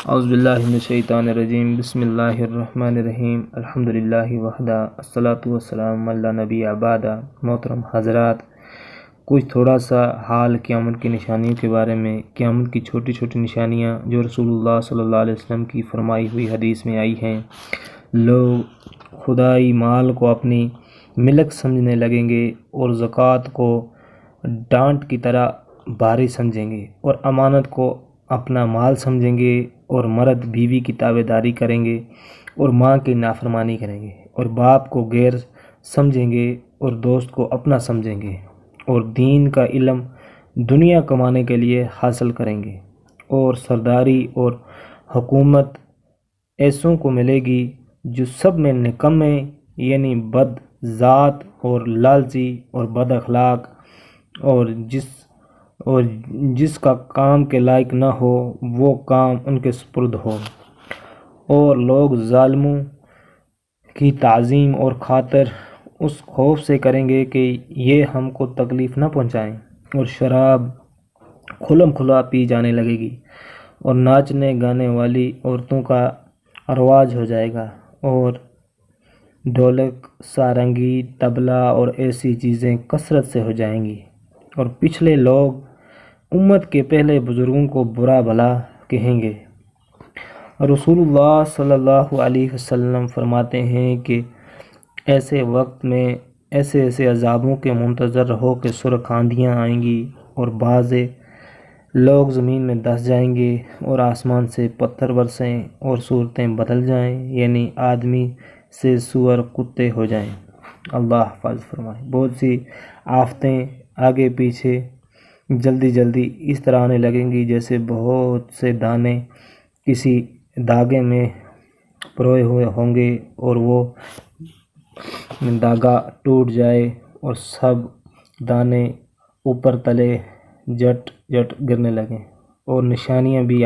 اعوذ باللہ من الشیطان الرجیم، بسم اللہ الرحمن الرحیم، الحمدللہ وحدہ، الصلاۃ والسلام علی نبی بعدہ۔ محترم حضرات، کچھ تھوڑا سا حال قیامت کی نشانیوں کے بارے میں، قیامت کی چھوٹی چھوٹی نشانیاں جو رسول اللہ صلی اللہ علیہ وسلم کی فرمائی ہوئی حدیث میں آئی ہیں۔ لوگ خدائی مال کو اپنی ملک سمجھنے لگیں گے اور زکوٰۃ کو ڈانٹ کی طرح بھاری سمجھیں گے اور امانت کو اپنا مال سمجھیں گے، اور مرد بیوی کی تابع داری کریں گے اور ماں کی نافرمانی کریں گے، اور باپ کو غیر سمجھیں گے اور دوست کو اپنا سمجھیں گے، اور دین کا علم دنیا کمانے کے لیے حاصل کریں گے، اور سرداری اور حکومت ایسوں کو ملے گی جو سب میں نکمے یعنی بد ذات اور لالچی اور بد اخلاق، اور جس کا کام کے لائق نہ ہو وہ کام ان کے سپرد ہو، اور لوگ ظالموں کی تعظیم اور خاطر اس خوف سے کریں گے کہ یہ ہم کو تکلیف نہ پہنچائیں، اور شراب کھلم کھلا پی جانے لگے گی، اور ناچنے گانے والی عورتوں کا رواج ہو جائے گا، اور ڈھولک، سارنگی، طبلہ اور ایسی چیزیں کثرت سے ہو جائیں گی، اور پچھلے لوگ امت کے پہلے بزرگوں کو برا بھلا کہیں گے۔ رسول اللہ صلی اللہ علیہ وسلم فرماتے ہیں کہ ایسے وقت میں ایسے عذابوں کے منتظر رہو کہ سرخ آندھیاں آئیں گی، اور بعض لوگ زمین میں دس جائیں گے، اور آسمان سے پتھر برسیں، اور صورتیں بدل جائیں، یعنی آدمی سے سور کتے ہو جائیں۔ اللہ حفاظ فرمائے۔ بہت سی آفتیں آگے پیچھے جلدی اس طرح آنے لگیں گی جیسے بہت سے دانے کسی دھاگے میں پروئے ہوئے ہوں گے، اور وہ دھاگا ٹوٹ جائے اور سب دانے اوپر تلے جٹ گرنے لگیں، اور نشانیاں بھی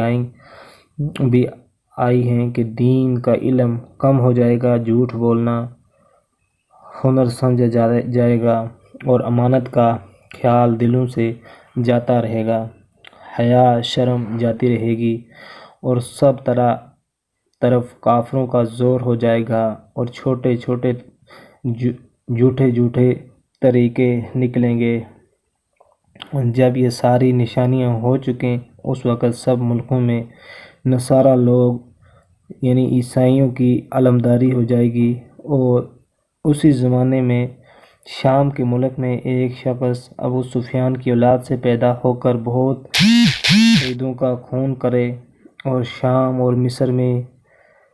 آئی ہیں کہ دین کا علم کم ہو جائے گا، جھوٹ بولنا ہنر سمجھا جائے گا، اور امانت کا خیال دلوں سے جاتا رہے گا، حیا شرم جاتی رہے گی، اور سب طرف کافروں کا زور ہو جائے گا، اور چھوٹے جھوٹے طریقے نکلیں گے۔ جب یہ ساری نشانیاں ہو چکیں اس وقت سب ملکوں میں نصارہ لوگ یعنی عیسائیوں کی علمبرداری ہو جائے گی، اور اسی زمانے میں شام کے ملک میں ایک شخص ابو سفیان کی اولاد سے پیدا ہو کر بہت شہیدوں کا خون کرے، اور شام اور مصر میں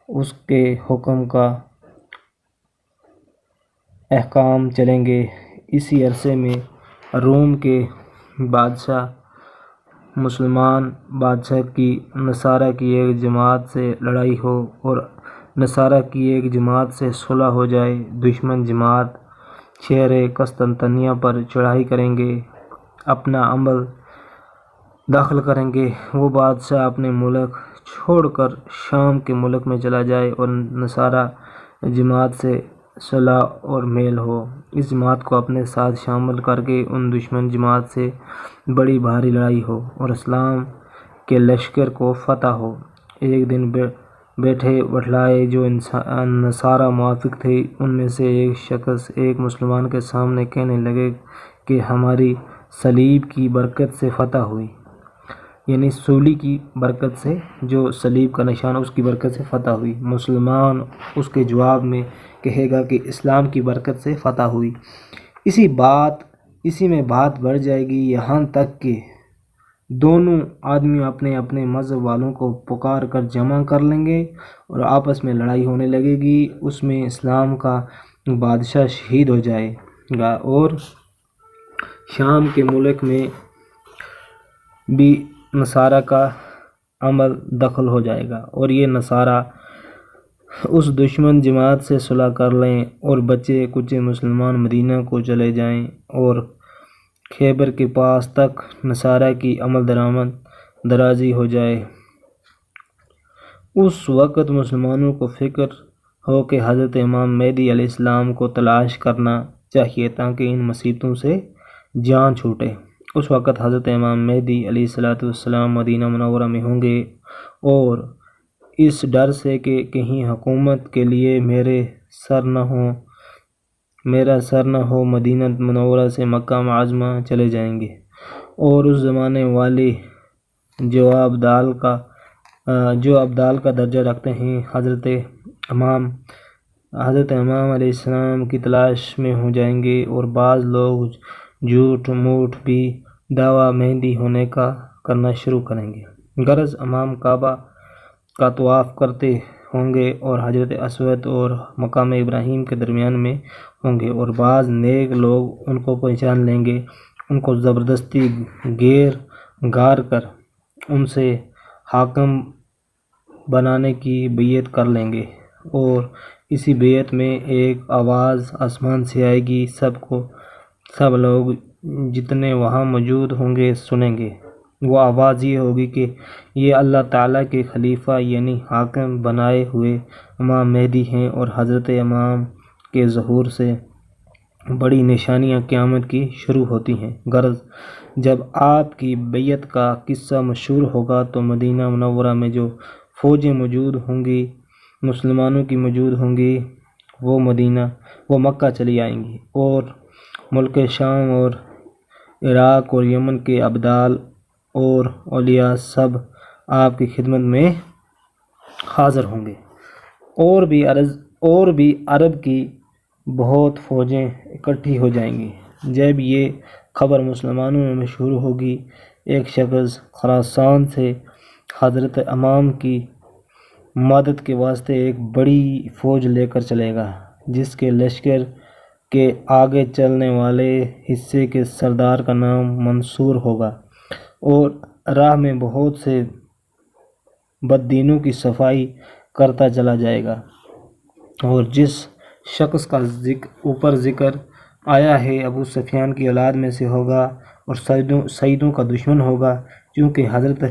اس کے حکم کا احکام چلیں گے۔ اسی عرصے میں روم کے بادشاہ مسلمان بادشاہ کی نصارہ کی ایک جماعت سے لڑائی ہو، اور نصارہ کی ایک جماعت سے صلح ہو جائے۔ دشمن جماعت شہر قسطنطنیہ پر چڑھائی کریں گے، اپنا عمل داخل کریں گے۔ وہ بادشاہ اپنے ملک چھوڑ کر شام کے ملک میں چلا جائے، اور نصارہ جماعت سے صلح اور میل ہو۔ اس جماعت کو اپنے ساتھ شامل کر کے ان دشمن جماعت سے بڑی بھاری لڑائی ہو، اور اسلام کے لشکر کو فتح ہو۔ ایک دن بیٹھے بٹھلائے جو نصارہ موافق تھے ان میں سے ایک شخص ایک مسلمان کے سامنے کہنے لگے کہ ہماری صلیب کی برکت سے فتح ہوئی، یعنی سولی کی برکت سے، جو صلیب کا نشان اس کی برکت سے فتح ہوئی۔ مسلمان اس کے جواب میں کہے گا کہ اسلام کی برکت سے فتح ہوئی۔ اسی میں بات بڑھ جائے گی، یہاں تک کہ دونوں آدمی اپنے اپنے مذہب والوں کو پکار کر جمع کر لیں گے، اور آپس میں لڑائی ہونے لگے گی۔ اس میں اسلام کا بادشاہ شہید ہو جائے گا، اور شام کے ملک میں بھی نصارہ کا عمل دخل ہو جائے گا، اور یہ نصارہ اس دشمن جماعت سے صلح کر لیں، اور بچے کچے مسلمان مدینہ کو چلے جائیں، اور خیبر کے پاس تک نصارہ کی عمل درازی ہو جائے۔ اس وقت مسلمانوں کو فکر ہو کہ حضرت امام مہدی علیہ السلام کو تلاش کرنا چاہیے تاکہ ان مصیبتوں سے جان چھوٹے۔ اس وقت حضرت امام مہدی علیہ السلام مدینہ منورہ میں ہوں گے، اور اس ڈر سے کہ کہیں حکومت کے لیے میرا سر نہ ہو مدینہ منورہ سے مکہ معظمہ چلے جائیں گے۔ اور اس زمانے والے جو ابدال کا درجہ رکھتے ہیں حضرت امام علیہ السلام کی تلاش میں ہو جائیں گے، اور بعض لوگ جھوٹ موٹ بھی دعویٰ مہدی ہونے کا کرنا شروع کریں گے۔ غرض امام کعبہ کا طواف کرتے ہوں گے اور حجر اسود اور مقام ابراہیم کے درمیان میں ہوں گے، اور بعض نیک لوگ ان کو پہچان لیں گے، ان کو زبردستی گار کر ان سے حاکم بنانے کی بیعت کر لیں گے، اور اسی بیعت میں ایک آواز آسمان سے آئے گی، سب لوگ جتنے وہاں موجود ہوں گے سنیں گے۔ وہ آواز یہ ہوگی کہ یہ اللہ تعالیٰ کے خلیفہ یعنی حاکم بنائے ہوئے امام مہدی ہیں، اور حضرت امام کے ظہور سے بڑی نشانیاں قیامت کی شروع ہوتی ہیں۔ غرض جب آپ کی بیعت کا قصہ مشہور ہوگا تو مدینہ منورہ میں جو فوجیں موجود ہوں گی، مسلمانوں کی موجود ہوں گی، وہ مکہ چلی آئیں گی، اور ملک شام اور عراق اور یمن کے ابدال اور اولیاء سب آپ کی خدمت میں حاضر ہوں گے، اور بھی عرب کی بہت فوجیں اکٹھی ہو جائیں گی۔ جب یہ خبر مسلمانوں میں مشہور ہوگی، ایک شخص خراسان سے حضرت امام کی مدد کے واسطے ایک بڑی فوج لے کر چلے گا، جس کے لشکر کے آگے چلنے والے حصے کے سردار کا نام منصور ہوگا، اور راہ میں بہت سے بددینوں کی صفائی کرتا چلا جائے گا، اور جس شخص کا اوپر ذکر آیا ہے ابو سفیان کی اولاد میں سے ہوگا اور سیدوں کا دشمن ہوگا، چونکہ حضرت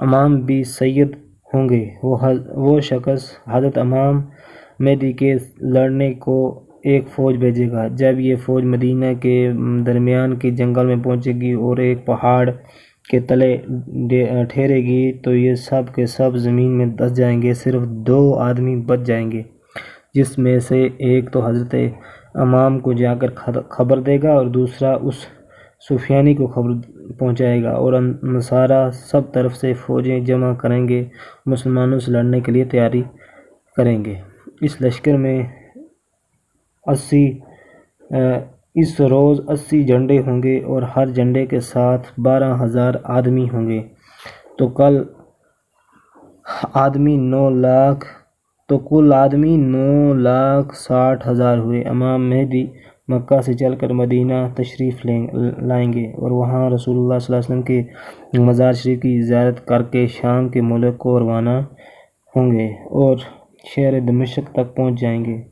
امام بھی سید ہوں گے۔ وہ شخص حضرت امام مہدی کے لڑنے کو ایک فوج بھیجے گا۔ جب یہ فوج مدینہ کے درمیان کے جنگل میں پہنچے گی اور ایک پہاڑ کے تلے ٹھہرے گی تو یہ سب کے سب زمین میں دس جائیں گے، صرف 2 آدمی بچ جائیں گے، جس میں سے ایک تو حضرت امام کو جا کر خبر دے گا اور دوسرا اس سفیانی کو خبر پہنچائے گا، اور نصارہ سب طرف سے فوجیں جمع کریں گے، مسلمانوں سے لڑنے کے لیے تیاری کریں گے۔ اس لشکر میں اس روز 80 جھنڈے ہوں گے، اور ہر جھنڈے کے ساتھ 12,000 آدمی ہوں گے، تو کل آدمی 9,60,000 ہوئے۔ امام مہدی مکہ سے چل کر مدینہ تشریف لائیں گے، اور وہاں رسول اللہ صلی اللہ علیہ وسلم کے مزار شریف کی زیارت کر کے شام کے ملک کو روانہ ہوں گے اور شہر دمشق تک پہنچ جائیں گے۔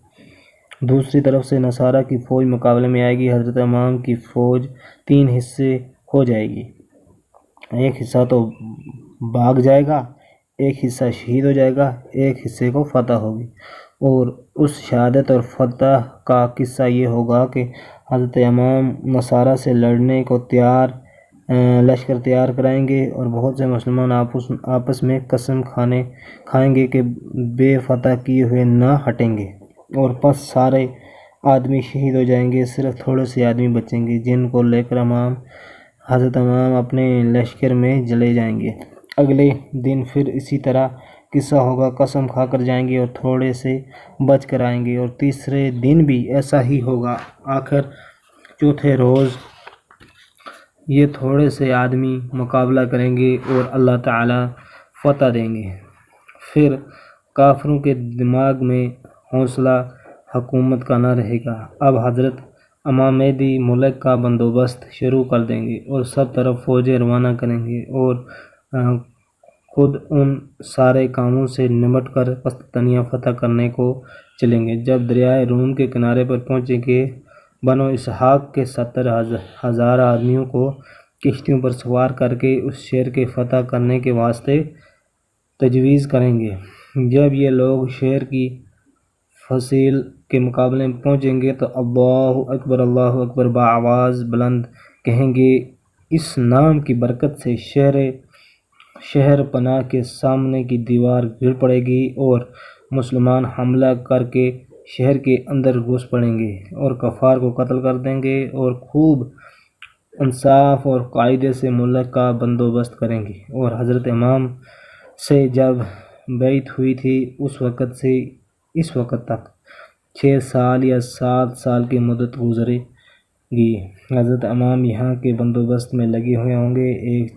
دوسری طرف سے نصارہ کی فوج مقابلے میں آئے گی۔ حضرت امام کی فوج 3 حصے ہو جائے گی، ایک حصہ تو بھاگ جائے گا، ایک حصہ شہید ہو جائے گا، ایک حصے کو فتح ہوگی، اور اس شہادت اور فتح کا قصہ یہ ہوگا کہ حضرت امام نصارہ سے لڑنے کو لشکر تیار کرائیں گے، اور بہت سے مسلمان آپس میں قسم کھائیں گے کہ بے فتح کیے ہوئے نہ ہٹیں گے، اور پس سارے آدمی شہید ہو جائیں گے، صرف تھوڑے سے آدمی بچیں گے، جن کو لے کر حضرت امام اپنے لشکر میں چلے جائیں گے۔ اگلے دن پھر اسی طرح قصہ ہوگا، قسم کھا کر جائیں گے اور تھوڑے سے بچ کر آئیں گے، اور تیسرے دن بھی ایسا ہی ہوگا۔ آخر چوتھے روز یہ تھوڑے سے آدمی مقابلہ کریں گے اور اللہ تعالی فتح دیں گے۔ پھر کافروں کے دماغ میں حوصلہ حکومت کا نہ رہے گا۔ اب حضرت امام مہدی ملک کا بندوبست شروع کر دیں گے اور سب طرف فوجیں روانہ کریں گے، اور خود ان سارے کاموں سے نمٹ کر قسطنطنیہ فتح کرنے کو چلیں گے۔ جب دریائے روم کے کنارے پر پہنچیں گے، بنو اسحاق کے 70,000 آدمیوں کو کشتیوں پر سوار کر کے اس شہر کے فتح کرنے کے واسطے تجویز کریں گے۔ جب یہ لوگ شہر کی فصیل کے مقابلے میں پہنچیں گے تو اللہ اکبر بآواز بلند کہیں گے۔ اس نام کی برکت سے شہر شہر پناہ کے سامنے کی دیوار گر پڑے گی اور مسلمان حملہ کر کے شہر کے اندر گھس پڑیں گے اور کفار کو قتل کر دیں گے اور خوب انصاف اور قاعدے سے ملک کا بندوبست کریں گے۔ اور حضرت امام سے جب بیعت ہوئی تھی اس وقت سے اس وقت تک 6 سال یا 7 سال کی مدت گزرے گی۔ حضرت امام یہاں کے بندوبست میں لگے ہوئے ہوں گے۔ ایک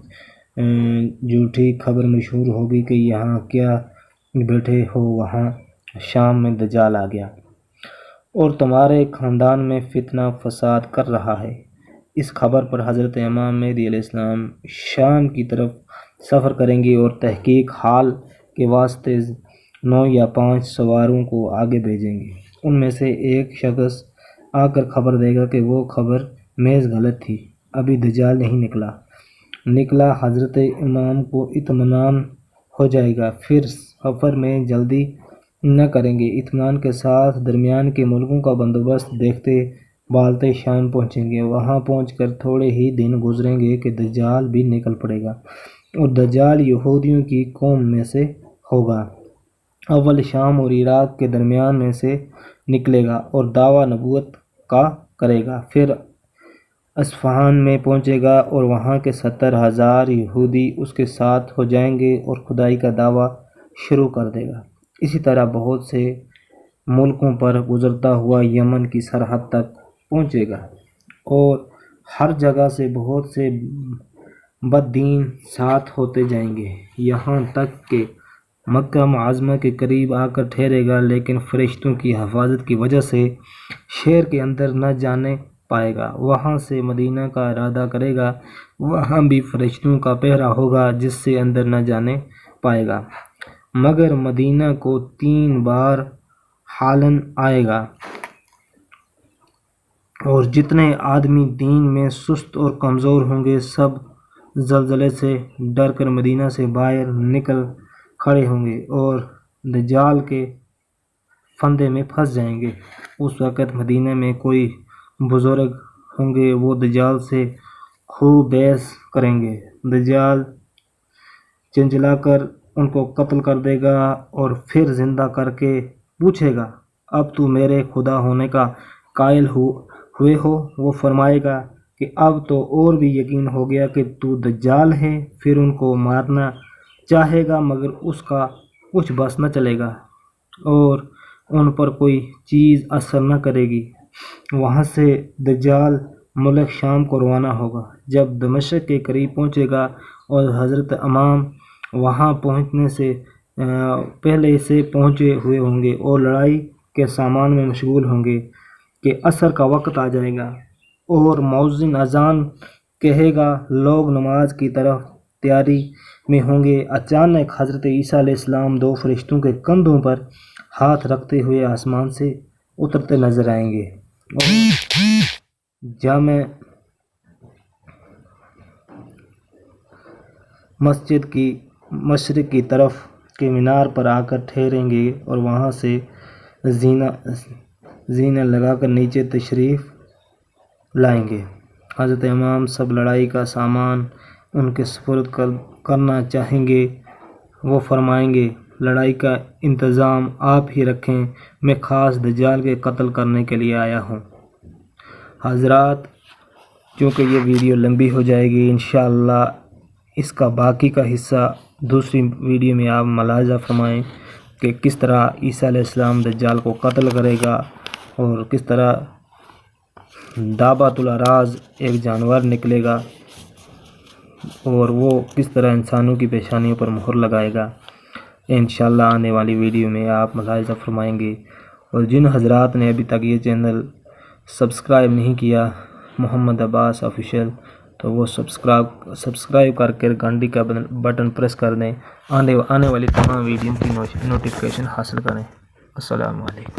جھوٹی خبر مشہور ہوگی کہ یہاں کیا بیٹھے ہو وہاں شام میں دجال آ گیا اور تمہارے خاندان میں فتنہ فساد کر رہا ہے۔ اس خبر پر حضرت امام مہدی علیہ السلام شام کی طرف سفر کریں گے اور تحقیق حال کے واسطے 9 یا 5 سواروں کو آگے بھیجیں گے۔ ان میں سے ایک شخص آ کر خبر دے گا کہ وہ خبر محض غلط تھی، ابھی دجال نہیں نکلا۔ حضرت امام کو اطمینان ہو جائے گا، پھر سفر میں جلدی نہ کریں گے، اطمینان کے ساتھ درمیان کے ملکوں کا بندوبست دیکھتے بالتے شام پہنچیں گے۔ وہاں پہنچ کر تھوڑے ہی دن گزریں گے کہ دجال بھی نکل پڑے گا اور دجال یہودیوں کی قوم میں سے ہوگا۔ اول شام اور عراق کے درمیان میں سے نکلے گا اور دعویٰ نبوت کا کرے گا، پھر اصفہان میں پہنچے گا اور وہاں کے 70,000 یہودی اس کے ساتھ ہو جائیں گے اور خدائی کا دعویٰ شروع کر دے گا۔ اسی طرح بہت سے ملکوں پر گزرتا ہوا یمن کی سرحد تک پہنچے گا اور ہر جگہ سے بہت سے بد دین ساتھ ہوتے جائیں گے، یہاں تک کہ مکہ معظمہ کے قریب آ کر ٹھہرے گا، لیکن فرشتوں کی حفاظت کی وجہ سے شہر کے اندر نہ جانے پائے گا۔ وہاں سے مدینہ کا ارادہ کرے گا، وہاں بھی فرشتوں کا پہرا ہوگا جس سے اندر نہ جانے پائے گا، مگر مدینہ کو 3 بار حالن آئے گا اور جتنے آدمی دین میں سست اور کمزور ہوں گے سب زلزلے سے ڈر کر مدینہ سے باہر نکل کھڑے ہوں گے اور دجال کے پھندے میں پھنس جائیں گے۔ اس وقت مدینہ میں کوئی بزرگ ہوں گے، وہ دجال سے خوب بحث کریں گے۔ دجال چنچلا کر ان کو قتل کر دے گا اور پھر زندہ کر کے پوچھے گا، اب تو میرے خدا ہونے کا قائل ہوئے ہو؟ وہ فرمائے گا کہ اب تو اور بھی یقین ہو گیا کہ تو دجال ہے۔ پھر ان کو مارنا چاہے گا مگر اس کا کچھ بس نہ چلے گا اور ان پر کوئی چیز اثر نہ کرے گی۔ وہاں سے دجال ملک شام کو روانہ ہوگا۔ جب دمشق کے قریب پہنچے گا اور حضرت امام وہاں پہنچنے سے پہلے سے پہنچے ہوئے ہوں گے اور لڑائی کے سامان میں مشغول ہوں گے کہ عصر کا وقت آ جائے گا اور مؤذن اذان کہے گا، لوگ نماز کی طرف تیاری میں ہوں گے۔ اچانک حضرت عیسیٰ علیہ السلام 2 فرشتوں کے کندھوں پر ہاتھ رکھتے ہوئے آسمان سے اترتے نظر آئیں گے اور جامع مسجد کی مشرق کی طرف کے مینار پر آ کر ٹھہریں گے اور وہاں سے زینہ لگا کر نیچے تشریف لائیں گے۔ حضرت امام سب لڑائی کا سامان ان کے سپرد کرنا چاہیں گے۔ وہ فرمائیں گے، لڑائی کا انتظام آپ ہی رکھیں، میں خاص دجال کے قتل کرنے کے لیے آیا ہوں۔ حضرات، چونکہ یہ ویڈیو لمبی ہو جائے گی، انشاءاللہ اس کا باقی کا حصہ دوسری ویڈیو میں آپ ملاحظہ فرمائیں کہ کس طرح عیسیٰ علیہ السلام دجال کو قتل کرے گا اور کس طرح دابۃ الاراض ایک جانور نکلے گا اور وہ کس طرح انسانوں کی پیشانیوں پر مہر لگائے گا۔ انشاءاللہ آنے والی ویڈیو میں آپ ملاحظہ فرمائیں گے۔ اور جن حضرات نے ابھی تک یہ چینل سبسکرائب نہیں کیا محمد عباس آفیشیل، تو وہ سبسکرائب کر کے گھنٹی کا بٹن پریس کر دیں، آنے والی تمام ویڈیو کی نوٹیفیکیشن حاصل کریں۔ السلام علیکم۔